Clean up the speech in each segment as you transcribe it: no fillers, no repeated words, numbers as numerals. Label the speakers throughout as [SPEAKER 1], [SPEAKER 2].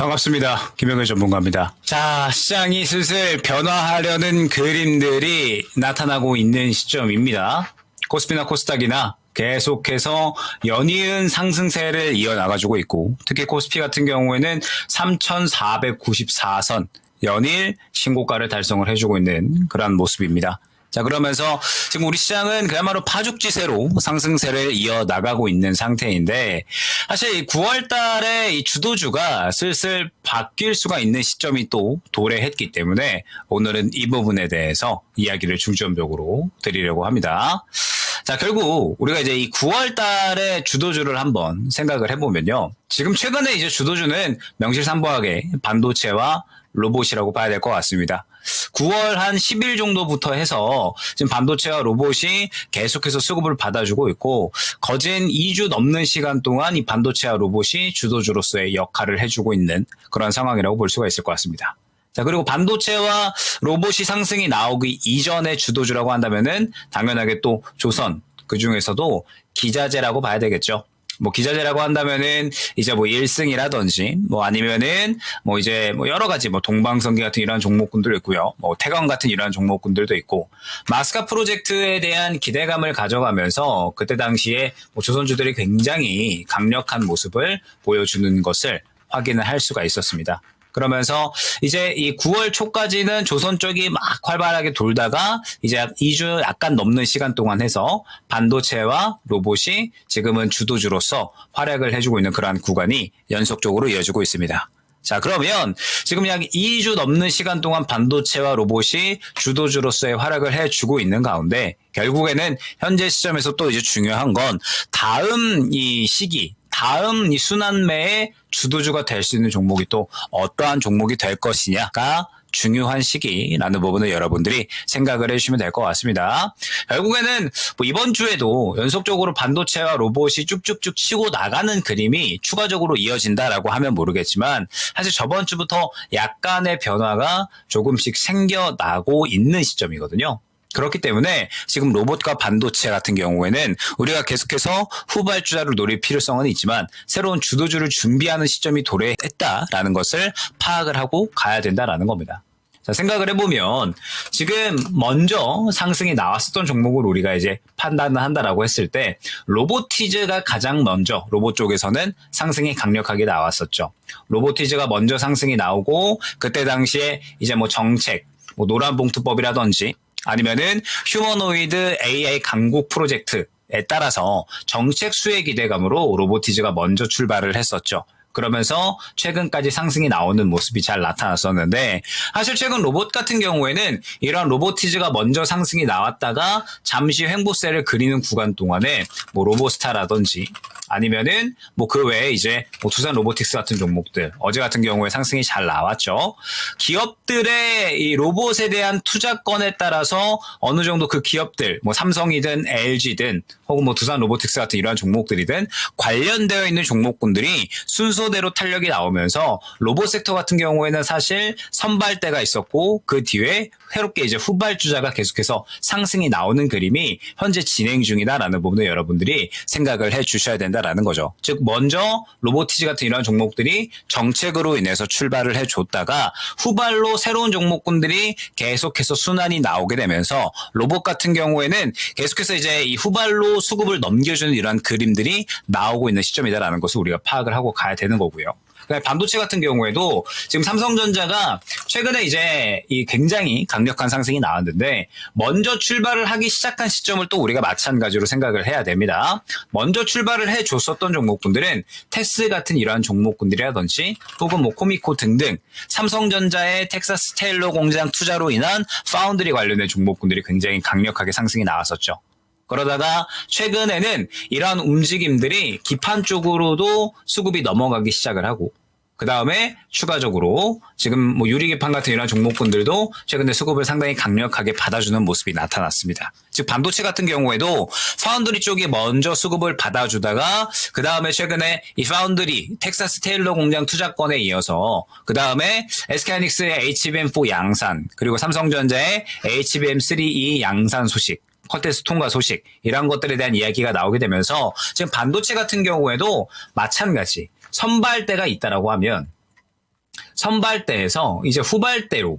[SPEAKER 1] 반갑습니다. 김영일 전문가입니다. 자, 시장이 슬슬 변화하려는 그림들이 나타나고 있는 시점입니다. 코스피나 코스닥이나 계속해서 연이은 상승세를 이어나가지고 있고, 특히 코스피 같은 경우에는 3,494선 연일 신고가를 달성을 해주고 있는 그런 모습입니다. 자, 그러면서 지금 우리 시장은 그야말로 파죽지세로 상승세를 이어나가고 있는 상태인데, 사실 9월 달에 이 주도주가 슬슬 바뀔 수가 있는 시점이 또 도래했기 때문에 오늘은 이 부분에 대해서 이야기를 중점적으로 드리려고 합니다. 자, 결국 우리가 이제 이 9월 달에 주도주를 한번 생각을 해보면요. 지금 최근에 이제 주도주는 명실상부하게 반도체와 로봇이라고 봐야 될 것 같습니다. 9월 한 10일 정도부터 해서 지금 반도체와 로봇이 계속해서 수급을 받아주고 있고, 거진 2주 넘는 시간 동안 이 반도체와 로봇이 주도주로서의 역할을 해주고 있는 그런 상황이라고 볼 수가 있을 것 같습니다. 자, 그리고 반도체와 로봇이 상승이 나오기 이전의 주도주라고 한다면은 당연하게 또 조선, 그 중에서도 기자재라고 봐야 되겠죠. 뭐 기자재라고 한다면은 이제 뭐 1승이라든지 뭐 아니면은 뭐 이제 뭐 여러 가지 뭐 동방성기 같은 이러한 종목군들도 있고요. 뭐 태광 같은 이러한 종목군들도 있고, 마스카 프로젝트에 대한 기대감을 가져가면서 그때 당시에 뭐 조선주들이 굉장히 강력한 모습을 보여주는 것을 확인을 할 수가 있었습니다. 그러면서 이제 이 9월 초까지는 조선 쪽이 막 활발하게 돌다가 이제 2주 약간 넘는 시간 동안 해서 반도체와 로봇이 지금은 주도주로서 활약을 해주고 있는 그러한 구간이 연속적으로 이어지고 있습니다. 자, 그러면 지금 약 2주 넘는 시간 동안 반도체와 로봇이 주도주로서의 활약을 해주고 있는 가운데, 결국에는 현재 시점에서 또 이제 중요한 건 다음 이 시기, 다음 이 순환매의 주도주가 될 수 있는 종목이 또 어떠한 종목이 될 것이냐가 중요한 시기라는 부분을 여러분들이 생각을 해주시면 될 것 같습니다. 결국에는 뭐 이번 주에도 연속적으로 반도체와 로봇이 쭉쭉쭉 치고 나가는 그림이 추가적으로 이어진다라고 하면 모르겠지만, 사실 저번 주부터 약간의 변화가 조금씩 생겨나고 있는 시점이거든요. 그렇기 때문에 지금 로봇과 반도체 같은 경우에는 우리가 계속해서 후발주자를 노릴 필요성은 있지만, 새로운 주도주를 준비하는 시점이 도래했다라는 것을 파악을 하고 가야 된다라는 겁니다. 자, 생각을 해보면 지금 먼저 상승이 나왔었던 종목을 우리가 이제 판단을 한다라고 했을 때, 로보티즈가 가장 먼저 로봇 쪽에서는 상승이 강력하게 나왔었죠. 로보티즈가 먼저 상승이 나오고, 그때 당시에 이제 뭐 정책, 뭐 노란봉투법이라든지 아니면은 휴머노이드 AI 강국 프로젝트에 따라서 정책 수혜 기대감으로 로보티즈가 먼저 출발을 했었죠. 그러면서 최근까지 상승이 나오는 모습이 잘 나타났었는데, 사실 최근 로봇 같은 경우에는 이런 로보티즈가 먼저 상승이 나왔다가 잠시 횡보세를 그리는 구간 동안에 뭐 로보스타라든지 아니면은 뭐 그 외에 이제 뭐 두산 로보틱스 같은 종목들, 어제 같은 경우에 상승이 잘 나왔죠. 기업들의 이 로봇에 대한 투자건에 따라서 어느 정도 그 기업들, 뭐 삼성이든 LG든 혹은 뭐 두산 로보틱스 같은 이러한 종목들이든 관련되어 있는 종목군들이 순서대로 탄력이 나오면서 로봇 섹터 같은 경우에는 사실 선발대가 있었고, 그 뒤에 새롭게 이제 후발주자가 계속해서 상승이 나오는 그림이 현재 진행 중이다라는 부분을 여러분들이 생각을 해 주셔야 된다라는 거죠. 즉, 먼저 로보티즈 같은 이런 종목들이 정책으로 인해서 출발을 해줬다가 후발로 새로운 종목군들이 계속해서 순환이 나오게 되면서, 로봇 같은 경우에는 계속해서 이제 이 후발로 수급을 넘겨주는 이러한 그림들이 나오고 있는 시점이다라는 것을 우리가 파악을 하고 가야 되는 거고요. 반도체 같은 경우에도 지금 삼성전자가 최근에 이제 이 굉장히 강력한 상승이 나왔는데, 먼저 출발을 하기 시작한 시점을 또 우리가 마찬가지로 생각을 해야 됩니다. 먼저 출발을 해줬었던 종목군들은 테스 같은 이러한 종목군들이라든지 혹은 뭐 코미코 등등 삼성전자의 텍사스 테일러 공장 투자로 인한 파운드리 관련된 종목군들이 굉장히 강력하게 상승이 나왔었죠. 그러다가 최근에는 이러한 움직임들이 기판 쪽으로도 수급이 넘어가기 시작을 하고, 그 다음에 추가적으로 지금 뭐 유리기판 같은 이런 종목군들도 최근에 수급을 상당히 강력하게 받아주는 모습이 나타났습니다. 즉 반도체 같은 경우에도 파운드리 쪽이 먼저 수급을 받아주다가, 그 다음에 최근에 이 파운드리 텍사스 테일러 공장 투자건에 이어서 그 다음에 SK하이닉스의 HBM4 양산, 그리고 삼성전자의 HBM3E 양산 소식, 콘텐츠 통과 소식, 이런 것들에 대한 이야기가 나오게 되면서 지금 반도체 같은 경우에도 마찬가지 선발대가 있다라고 하면 선발대에서 이제 후발대로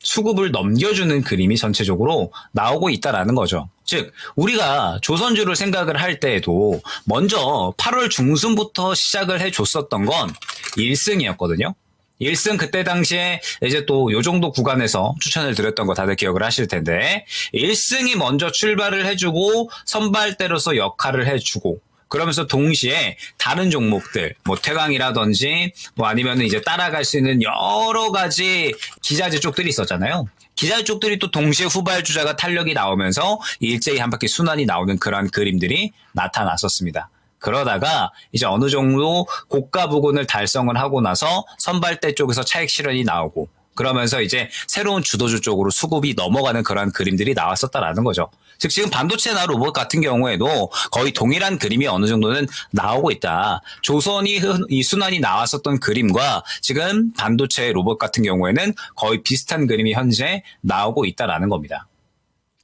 [SPEAKER 1] 수급을 넘겨주는 그림이 전체적으로 나오고 있다라는 거죠. 즉 우리가 조선주를 생각을 할 때에도 먼저 8월 중순부터 시작을 해줬었던 건 1승이었거든요. 1승 그때 당시에 이제 또 요 정도 구간에서 추천을 드렸던 거 다들 기억을 하실 텐데 1승이 먼저 출발을 해주고 선발대로서 역할을 해주고 그러면서 동시에 다른 종목들, 뭐 태광이라든지 뭐 아니면 이제 따라갈 수 있는 여러 가지 기자재 쪽들이 있었잖아요. 기자재 쪽들이 또 동시에 후발주자가 탄력이 나오면서 일제히 한 바퀴 순환이 나오는 그런 그림들이 나타났었습니다. 그러다가 이제 어느 정도 고가 부근을 달성을 하고 나서 선발대 쪽에서 차익 실현이 나오고 그러면서 이제 새로운 주도주 쪽으로 수급이 넘어가는 그런 그림들이 나왔었다라는 거죠. 즉 지금 반도체나 로봇 같은 경우에도 거의 동일한 그림이 어느 정도는 나오고 있다. 조선이 이 순환이 나왔었던 그림과 지금 반도체 로봇 같은 경우에는 거의 비슷한 그림이 현재 나오고 있다라는 겁니다.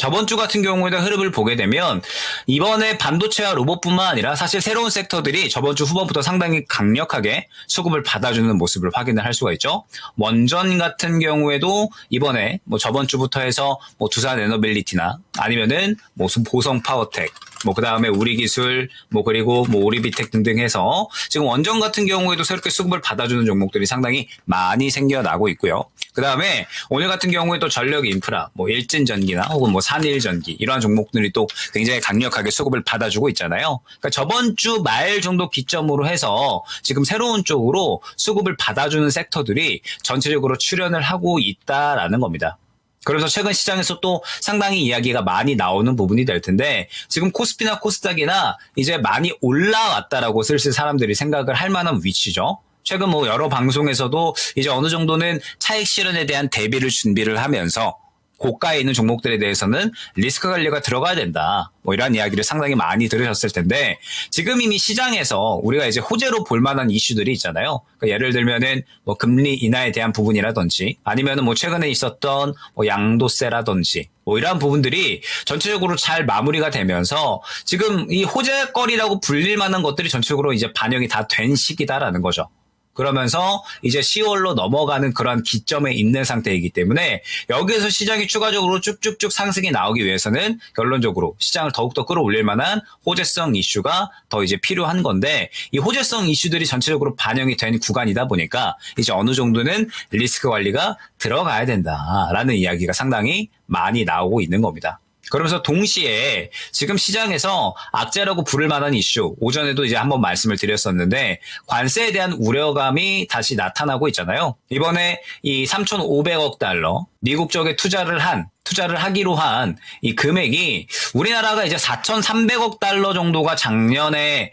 [SPEAKER 1] 저번 주 같은 경우에도 흐름을 보게 되면 이번에 반도체와 로봇뿐만 아니라 사실 새로운 섹터들이 저번 주 후반부터 상당히 강력하게 수급을 받아주는 모습을 확인을 할 수가 있죠. 원전 같은 경우에도 이번에 뭐 저번 주부터 해서 뭐 두산 에너빌리티나 아니면은 뭐 보성 파워텍 뭐 그다음에 우리기술 뭐 그리고 뭐 오리비텍 등등 해서 지금 원전 같은 경우에도 새롭게 수급을 받아주는 종목들이 상당히 많이 생겨나고 있고요. 그다음에 오늘 같은 경우에 또 전력 인프라 뭐 일진전기나 혹은 뭐 산일전기 이러한 종목들이 또 굉장히 강력하게 수급을 받아주고 있잖아요. 그러니까 저번 주 말 정도 기점으로 해서 지금 새로운 쪽으로 수급을 받아주는 섹터들이 전체적으로 출현을 하고 있다라는 겁니다. 그래서 최근 시장에서 또 상당히 이야기가 많이 나오는 부분이 될 텐데 지금 코스피나 코스닥이나 이제 많이 올라왔다라고 슬슬 사람들이 생각을 할 만한 위치죠. 최근 뭐 여러 방송에서도 이제 어느 정도는 차익 실현에 대한 대비를 준비를 하면서 고가에 있는 종목들에 대해서는 리스크 관리가 들어가야 된다. 뭐 이런 이야기를 상당히 많이 들으셨을 텐데 지금 이미 시장에서 우리가 이제 호재로 볼 만한 이슈들이 있잖아요. 그러니까 예를 들면은 뭐 금리 인하에 대한 부분이라든지 아니면은 뭐 최근에 있었던 뭐 양도세라든지 뭐 이러한 부분들이 전체적으로 잘 마무리가 되면서 지금 이 호재거리라고 불릴 만한 것들이 전체적으로 이제 반영이 다 된 시기다라는 거죠. 그러면서 이제 10월로 넘어가는 그런 기점에 있는 상태이기 때문에 여기에서 시장이 추가적으로 쭉쭉쭉 상승이 나오기 위해서는 결론적으로 시장을 더욱더 끌어올릴 만한 호재성 이슈가 더 이제 필요한 건데 이 호재성 이슈들이 전체적으로 반영이 된 구간이다 보니까 이제 어느 정도는 리스크 관리가 들어가야 된다라는 이야기가 상당히 많이 나오고 있는 겁니다. 그러면서 동시에 지금 시장에서 악재라고 부를 만한 이슈, 오전에도 이제 한번 말씀을 드렸었는데 관세에 대한 우려감이 다시 나타나고 있잖아요. 이번에 이 3,500억 달러 미국 쪽에 투자를 하기로 한 이 금액이 우리나라가 이제 4,300억 달러 정도가 작년에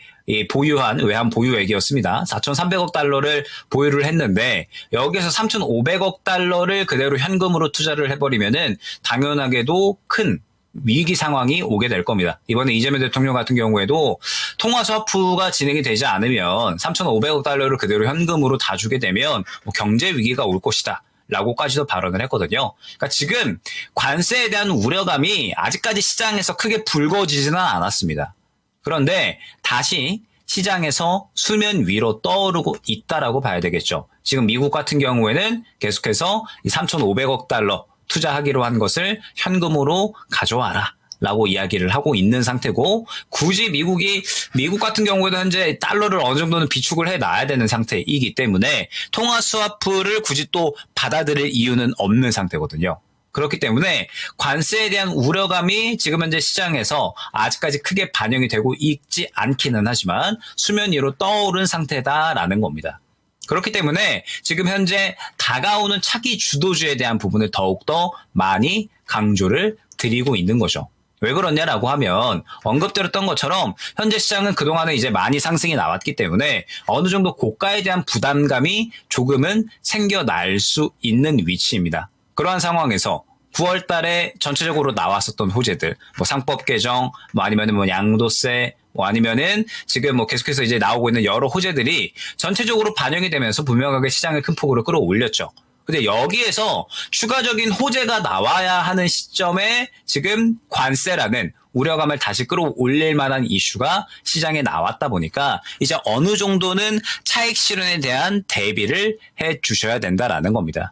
[SPEAKER 1] 보유한 외환 보유액이었습니다. 4,300억 달러를 보유를 했는데 여기에서 3,500억 달러를 그대로 현금으로 투자를 해버리면은 당연하게도 큰 위기 상황이 오게 될 겁니다. 이번에 이재명 대통령 같은 경우에도 통화 스와프가 진행이 되지 않으면 3,500억 달러를 그대로 현금으로 다 주게 되면 뭐 경제 위기가 올 것이다. 라고까지도 발언을 했거든요. 그러니까 지금 관세에 대한 우려감이 아직까지 시장에서 크게 불거지지는 않았습니다. 그런데 다시 시장에서 수면 위로 떠오르고 있다라고 봐야 되겠죠. 지금 미국 같은 경우에는 계속해서 이 3,500억 달러 투자하기로 한 것을 현금으로 가져와라 라고 이야기를 하고 있는 상태고 굳이 미국 같은 경우에도 현재 달러를 어느 정도는 비축을 해놔야 되는 상태이기 때문에 통화 스와프를 굳이 또 받아들일 이유는 없는 상태거든요. 그렇기 때문에 관세에 대한 우려감이 지금 현재 시장에서 아직까지 크게 반영이 되고 있지 않기는 하지만 수면 위로 떠오른 상태다라는 겁니다. 그렇기 때문에 지금 현재 다가오는 차기 주도주에 대한 부분을 더욱더 많이 강조를 드리고 있는 거죠. 왜 그러냐라고 하면 언급드렸던 것처럼 현재 시장은 그동안에 이제 많이 상승이 나왔기 때문에 어느 정도 고가에 대한 부담감이 조금은 생겨날 수 있는 위치입니다. 그러한 상황에서 9월 달에 전체적으로 나왔었던 호재들, 뭐 상법 개정, 뭐 아니면은 뭐 양도세, 뭐 아니면은 지금 뭐 계속해서 이제 나오고 있는 여러 호재들이 전체적으로 반영이 되면서 분명하게 시장을 큰 폭으로 끌어올렸죠. 근데 여기에서 추가적인 호재가 나와야 하는 시점에 지금 관세라는 우려감을 다시 끌어올릴 만한 이슈가 시장에 나왔다 보니까 이제 어느 정도는 차익 실현에 대한 대비를 해 주셔야 된다라는 겁니다.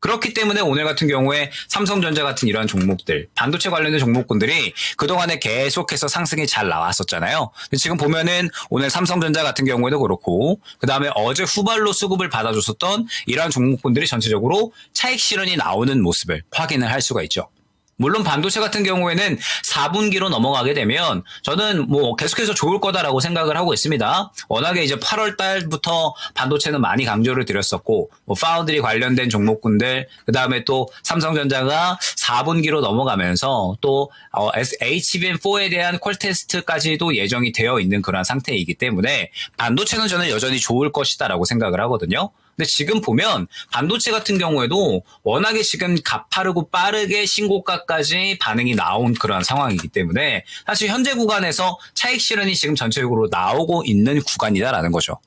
[SPEAKER 1] 그렇기 때문에 오늘 같은 경우에 삼성전자 같은 이러한 종목들, 반도체 관련된 종목군들이 그동안에 계속해서 상승이 잘 나왔었잖아요. 지금 보면은 오늘 삼성전자 같은 경우에도 그렇고, 그 다음에 어제 후발로 수급을 받아줬었던 이러한 종목군들이 전체적으로 차익 실현이 나오는 모습을 확인을 할 수가 있죠. 물론 반도체 같은 경우에는 4분기로 넘어가게 되면 저는 뭐 계속해서 좋을 거다라고 생각을 하고 있습니다. 워낙에 이제 8월 달부터 반도체는 많이 강조를 드렸었고, 뭐 파운드리 관련된 종목군들, 그 다음에 또 삼성전자가 4분기로 넘어가면서 또 HBM4에 대한 콜 테스트까지도 예정이 되어 있는 그런 상태이기 때문에 반도체는 저는 여전히 좋을 것이다라고 생각을 하거든요. 근데 지금 보면 반도체 같은 경우에도 워낙에 지금 가파르고 빠르게 신고가까지 반응이 나온 그런 상황이기 때문에 사실 현재 구간에서 차익 실현이 지금 전체적으로 나오고 있는 구간이다라는 거죠.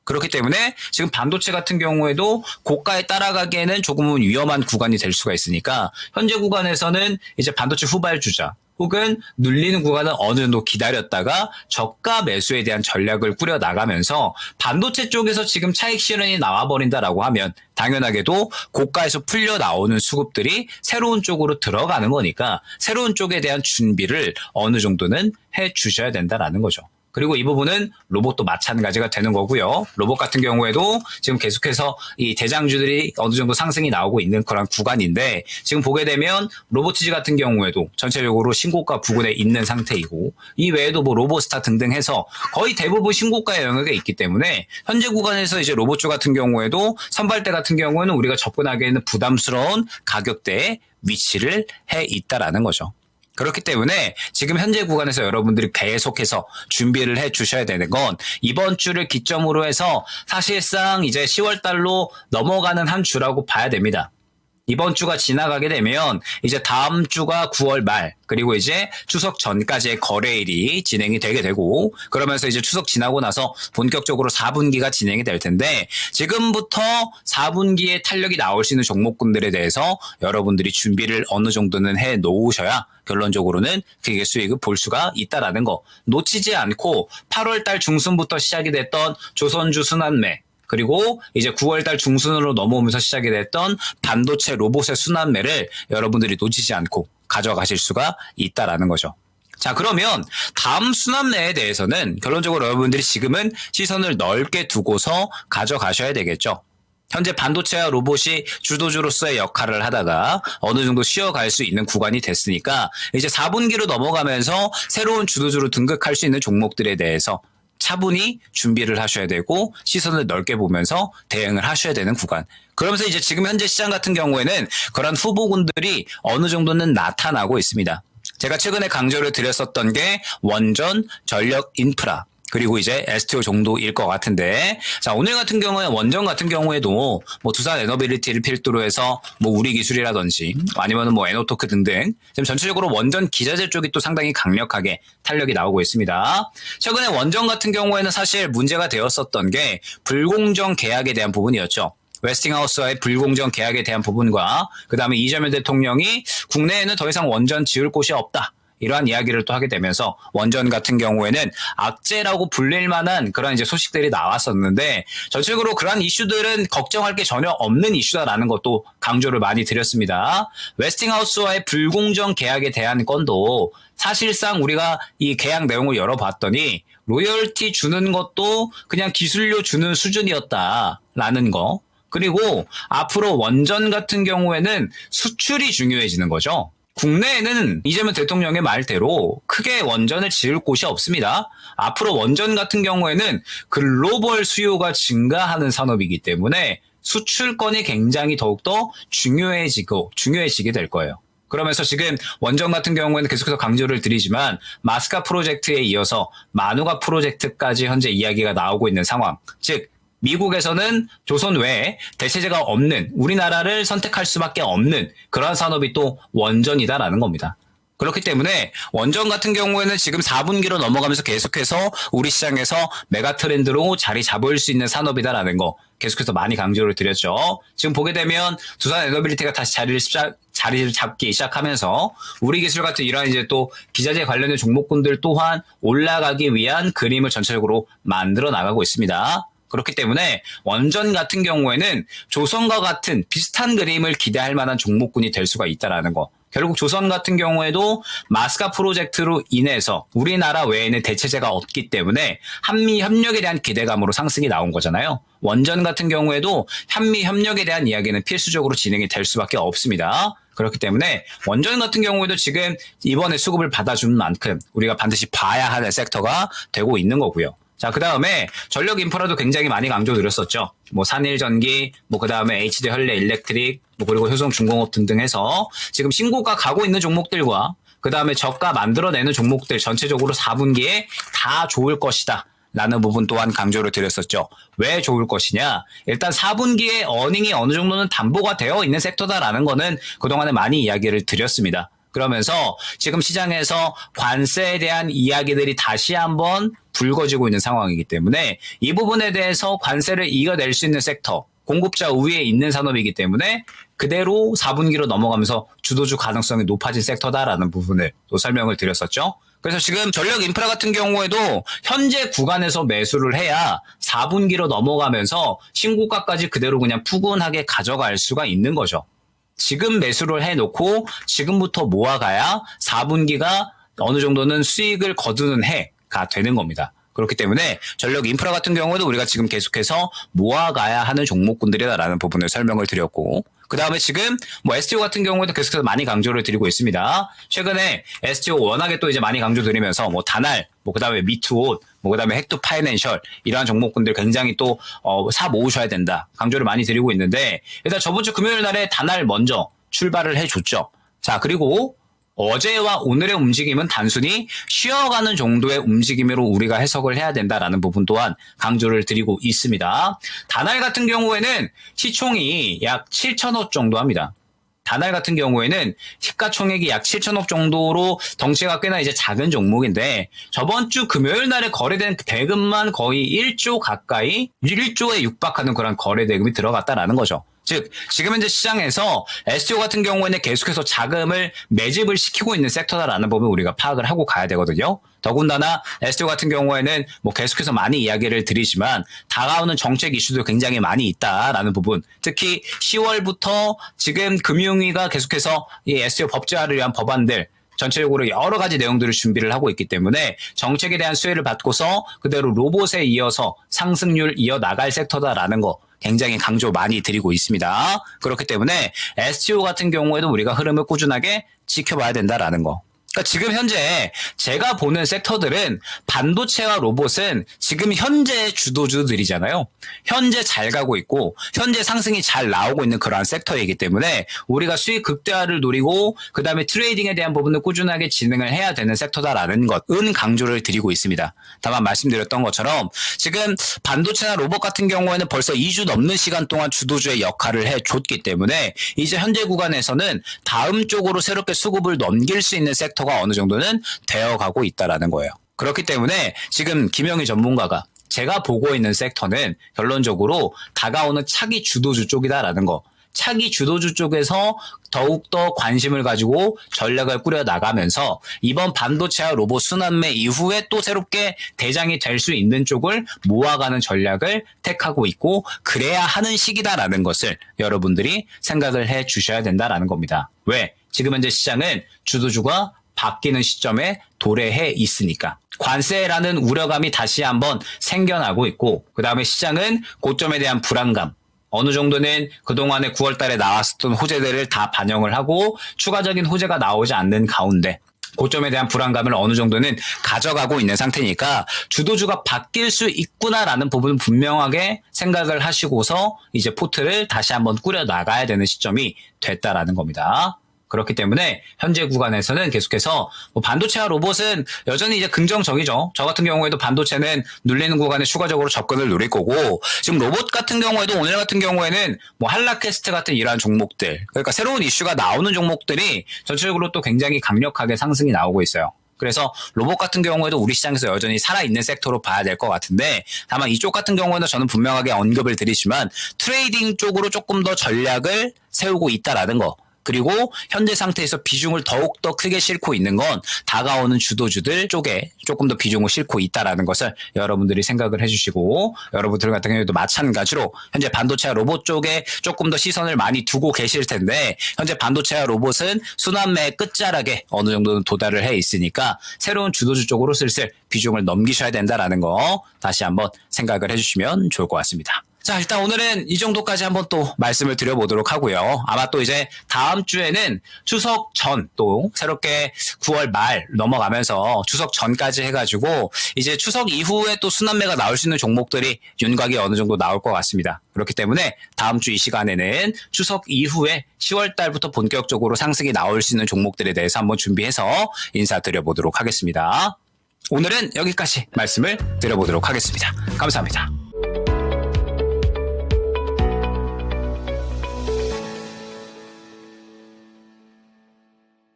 [SPEAKER 1] 그렇기 때문에 지금 반도체 같은 경우에도 고가에 따라가기에는 조금은 위험한 구간이 될 수가 있으니까 현재 구간에서는 이제 반도체 후발주자 혹은 눌리는 구간은 어느 정도 기다렸다가 저가 매수에 대한 전략을 꾸려 나가면서 반도체 쪽에서 지금 차익 실현이 나와버린다라고 하면 당연하게도 고가에서 풀려 나오는 수급들이 새로운 쪽으로 들어가는 거니까 새로운 쪽에 대한 준비를 어느 정도는 해 주셔야 된다라는 거죠. 그리고 이 부분은 로봇도 마찬가지가 되는 거고요. 로봇 같은 경우에도 지금 계속해서 이 대장주들이 어느 정도 상승이 나오고 있는 그런 구간인데 지금 보게 되면 로보티지 같은 경우에도 전체적으로 신고가 부근에 있는 상태이고 이 외에도 뭐 로보스타 등등 해서 거의 대부분 신고가의 영역에 있기 때문에 현재 구간에서 이제 로봇주 같은 경우에도 선발대 같은 경우에는 우리가 접근하기에는 부담스러운 가격대에 위치를 해 있다라는 거죠. 그렇기 때문에 지금 현재 구간에서 여러분들이 계속해서 준비를 해 주셔야 되는 건 이번 주를 기점으로 해서 사실상 이제 10월 달로 넘어가는 한 주라고 봐야 됩니다. 이번 주가 지나가게 되면 이제 다음 주가 9월 말 그리고 이제 추석 전까지의 거래일이 진행이 되게 되고 그러면서 이제 추석 지나고 나서 본격적으로 4분기가 진행이 될 텐데 지금부터 4분기에 탄력이 나올 수 있는 종목군들에 대해서 여러분들이 준비를 어느 정도는 해 놓으셔야 결론적으로는 그게 수익을 볼 수가 있다라는 거 놓치지 않고 8월 달 중순부터 시작이 됐던 조선주 순환매 그리고 이제 9월달 중순으로 넘어오면서 시작이 됐던 반도체 로봇의 순환매를 여러분들이 놓치지 않고 가져가실 수가 있다라는 거죠. 자, 그러면 다음 순환매에 대해서는 결론적으로 여러분들이 지금은 시선을 넓게 두고서 가져가셔야 되겠죠. 현재 반도체와 로봇이 주도주로서의 역할을 하다가 어느 정도 쉬어갈 수 있는 구간이 됐으니까 이제 4분기로 넘어가면서 새로운 주도주로 등극할 수 있는 종목들에 대해서 차분히 준비를 하셔야 되고 시선을 넓게 보면서 대응을 하셔야 되는 구간. 그러면서 이제 지금 현재 시장 같은 경우에는 그런 후보군들이 어느 정도는 나타나고 있습니다. 제가 최근에 강조를 드렸었던 게 원전, 전력, 인프라. 그리고 이제 STO 정도일 것 같은데, 자, 오늘 같은 경우에 원전 같은 경우에도 뭐 두산 에너빌리티를 필두로 해서 뭐 우리 기술이라든지 아니면은 뭐 에너토크 등등 지금 전체적으로 원전 기자재 쪽이 또 상당히 강력하게 탄력이 나오고 있습니다. 최근에 원전 같은 경우에는 사실 문제가 되었었던 게 불공정 계약에 대한 부분이었죠. 웨스팅하우스와의 불공정 계약에 대한 부분과 그 다음에 이재명 대통령이 국내에는 더 이상 원전 지을 곳이 없다. 이러한 이야기를 또 하게 되면서 원전 같은 경우에는 악재라고 불릴 만한 그런 이제 소식들이 나왔었는데 전체적으로 그러한 이슈들은 걱정할 게 전혀 없는 이슈다라는 것도 강조를 많이 드렸습니다. 웨스팅하우스와의 불공정 계약에 대한 건도 사실상 우리가 이 계약 내용을 열어봤더니 로열티 주는 것도 그냥 기술료 주는 수준이었다라는 거. 그리고 앞으로 원전 같은 경우에는 수출이 중요해지는 거죠. 국내에는 이재명 대통령의 말대로 크게 원전을 지을 곳이 없습니다. 앞으로 원전 같은 경우에는 글로벌 수요가 증가하는 산업이기 때문에 수출권이 굉장히 더욱더 중요해지게 될 거예요. 그러면서 지금 원전 같은 경우에는 계속해서 강조를 드리지만 마스카 프로젝트에 이어서 마누가 프로젝트까지 현재 이야기가 나오고 있는 상황. 즉 미국에서는 조선 외에 대체제가 없는 우리나라를 선택할 수밖에 없는 그러한 산업이 또 원전이다라는 겁니다. 그렇기 때문에 원전 같은 경우에는 지금 4분기로 넘어가면서 계속해서 우리 시장에서 메가 트렌드로 자리 잡을 수 있는 산업이다라는 거 계속해서 많이 강조를 드렸죠. 지금 보게 되면 두산 에너빌리티가 다시 자리를 자리를 잡기 시작하면서 우리 기술 같은 이러한 이제 또 기자재 관련된 종목군들 또한 올라가기 위한 그림을 전체적으로 만들어 나가고 있습니다. 그렇기 때문에 원전 같은 경우에는 조선과 같은 비슷한 그림을 기대할 만한 종목군이 될 수가 있다는 거. 결국 조선 같은 경우에도 마스카 프로젝트로 인해서 우리나라 외에는 대체제가 없기 때문에 한미 협력에 대한 기대감으로 상승이 나온 거잖아요. 원전 같은 경우에도 한미 협력에 대한 이야기는 필수적으로 진행이 될 수밖에 없습니다. 그렇기 때문에 원전 같은 경우에도 지금 이번에 수급을 받아준 만큼 우리가 반드시 봐야 하는 섹터가 되고 있는 거고요. 자, 그 다음에 전력 인프라도 굉장히 많이 강조드렸었죠. 뭐 산일전기, 뭐 그 다음에 HD 현대 일렉트릭, 뭐 그리고 효성중공업 등등 해서 지금 신고가 가고 있는 종목들과 그 다음에 저가 만들어내는 종목들 전체적으로 4분기에 다 좋을 것이다. 라는 부분 또한 강조를 드렸었죠. 왜 좋을 것이냐? 일단 4분기에 어닝이 어느 정도는 담보가 되어 있는 섹터다라는 거는 그동안에 많이 이야기를 드렸습니다. 그러면서 지금 시장에서 관세에 대한 이야기들이 다시 한번 불거지고 있는 상황이기 때문에 이 부분에 대해서 관세를 이겨낼 수 있는 섹터, 공급자 우위에 있는 산업이기 때문에 그대로 4분기로 넘어가면서 주도주 가능성이 높아진 섹터다라는 부분을 또 설명을 드렸었죠. 그래서 지금 전력 인프라 같은 경우에도 현재 구간에서 매수를 해야 4분기로 넘어가면서 신고가까지 그대로 그냥 푸근하게 가져갈 수가 있는 거죠. 지금 매수를 해놓고 지금부터 모아가야 4분기가 어느 정도는 수익을 거두는 해가 되는 겁니다. 그렇기 때문에 전력 인프라 같은 경우도 우리가 지금 계속해서 모아가야 하는 종목군들이다라는 부분을 설명을 드렸고, 그 다음에 지금 뭐 STO 같은 경우에도 계속해서 많이 강조를 드리고 있습니다. 최근에 STO 워낙에 또 이제 많이 강조드리면서 뭐 다날, 뭐 그 다음에 미투온, 뭐 그 다음에 헥토 파이낸셜 이러한 종목군들 굉장히 또 사 모으셔야 된다 강조를 많이 드리고 있는데, 일단 저번 주 금요일 날에 다날 먼저 출발을 해줬죠. 자, 그리고 어제와 오늘의 움직임은 단순히 쉬어가는 정도의 움직임으로 우리가 해석을 해야 된다라는 부분 또한 강조를 드리고 있습니다. 다날 같은 경우에는 시총이 약 7천억 정도 합니다. 다날 같은 경우에는 시가총액이 약 7천억 정도로 덩치가 꽤나 이제 작은 종목인데, 저번 주 금요일 날에 거래된 대금만 거의 1조 가까이, 1조에 육박하는 그런 거래 대금이 들어갔다라는 거죠. 즉 지금 현재 시장에서 STO 같은 경우에는 계속해서 자금을 매집을 시키고 있는 섹터다라는 부분을 우리가 파악을 하고 가야 되거든요. 더군다나 STO 같은 경우에는 뭐 계속해서 많이 이야기를 드리지만 다가오는 정책 이슈도 굉장히 많이 있다라는 부분, 특히 10월부터 지금 금융위가 계속해서 이 STO 법제화를 위한 법안들 전체적으로 여러 가지 내용들을 준비를 하고 있기 때문에 정책에 대한 수혜를 받고서 그대로 로봇에 이어서 상승률 이어나갈 섹터다라는 거 굉장히 강조 많이 드리고 있습니다. 그렇기 때문에 STO 같은 경우에도 우리가 흐름을 꾸준하게 지켜봐야 된다라는 거. 그러니까 지금 현재 제가 보는 섹터들은 반도체와 로봇은 지금 현재 주도주들이잖아요. 현재 잘 가고 있고 현재 상승이 잘 나오고 있는 그러한 섹터이기 때문에 우리가 수익 극대화를 노리고 그 다음에 트레이딩에 대한 부분을 꾸준하게 진행을 해야 되는 섹터다라는 것은 강조를 드리고 있습니다. 다만 말씀드렸던 것처럼 지금 반도체나 로봇 같은 경우에는 벌써 2주 넘는 시간 동안 주도주의 역할을 해줬기 때문에 이제 현재 구간에서는 다음 쪽으로 새롭게 수급을 넘길 수 있는 섹터 가 어느 정도는 되어가고 있다라는 거예요. 그렇기 때문에 지금 김영희 전문가가 제가 보고 있는 섹터는 결론적으로 다가오는 차기 주도주 쪽이다라는 거. 차기 주도주 쪽에서 더욱더 관심을 가지고 전략을 꾸려나가면서 이번 반도체와 로봇 순환매 이후에 또 새롭게 대장이 될 수 있는 쪽을 모아가는 전략을 택하고 있고, 그래야 하는 시기다라는 것을 여러분들이 생각을 해 주셔야 된다라는 겁니다. 왜? 지금 현재 시장은 주도주가 바뀌는 시점에 도래해 있으니까. 관세라는 우려감이 다시 한번 생겨나고 있고, 그 다음에 시장은 고점에 대한 불안감, 어느 정도는 그동안에 9월 달에 나왔었던 호재들을 다 반영을 하고 추가적인 호재가 나오지 않는 가운데 고점에 대한 불안감을 어느 정도는 가져가고 있는 상태니까 주도주가 바뀔 수 있구나라는 부분을 분명하게 생각을 하시고서 이제 포트를 다시 한번 꾸려나가야 되는 시점이 됐다라는 겁니다. 그렇기 때문에 현재 구간에서는 계속해서 뭐 반도체와 로봇은 여전히 이제 긍정적이죠. 저 같은 경우에도 반도체는 눌리는 구간에 추가적으로 접근을 노릴 거고, 지금 로봇 같은 경우에도 오늘 같은 경우에는 뭐 한라캐스트 같은 이러한 종목들, 그러니까 새로운 이슈가 나오는 종목들이 전체적으로 또 굉장히 강력하게 상승이 나오고 있어요. 그래서 로봇 같은 경우에도 우리 시장에서 여전히 살아있는 섹터로 봐야 될 것 같은데, 다만 이쪽 같은 경우에는 저는 분명하게 언급을 드리지만 트레이딩 쪽으로 조금 더 전략을 세우고 있다라는 거. 그리고 현재 상태에서 비중을 더욱더 크게 싣고 있는 건 다가오는 주도주들 쪽에 조금 더 비중을 싣고 있다라는 것을 여러분들이 생각을 해주시고, 여러분들 같은 경우에도 마찬가지로 현재 반도체와 로봇 쪽에 조금 더 시선을 많이 두고 계실 텐데, 현재 반도체와 로봇은 순환매의 끝자락에 어느 정도는 도달을 해 있으니까 새로운 주도주 쪽으로 슬슬 비중을 넘기셔야 된다라는 거 다시 한번 생각을 해주시면 좋을 것 같습니다. 자, 일단 오늘은 이 정도까지 한번 또 말씀을 드려보도록 하고요. 아마 또 이제 다음 주에는 추석 전 또 새롭게 9월 말 넘어가면서 추석 전까지 해가지고 이제 추석 이후에 또 순환매가 나올 수 있는 종목들이 윤곽이 어느 정도 나올 것 같습니다. 그렇기 때문에 다음 주 이 시간에는 추석 이후에 10월 달부터 본격적으로 상승이 나올 수 있는 종목들에 대해서 한번 준비해서 인사드려보도록 하겠습니다. 오늘은 여기까지 말씀을 드려보도록 하겠습니다. 감사합니다.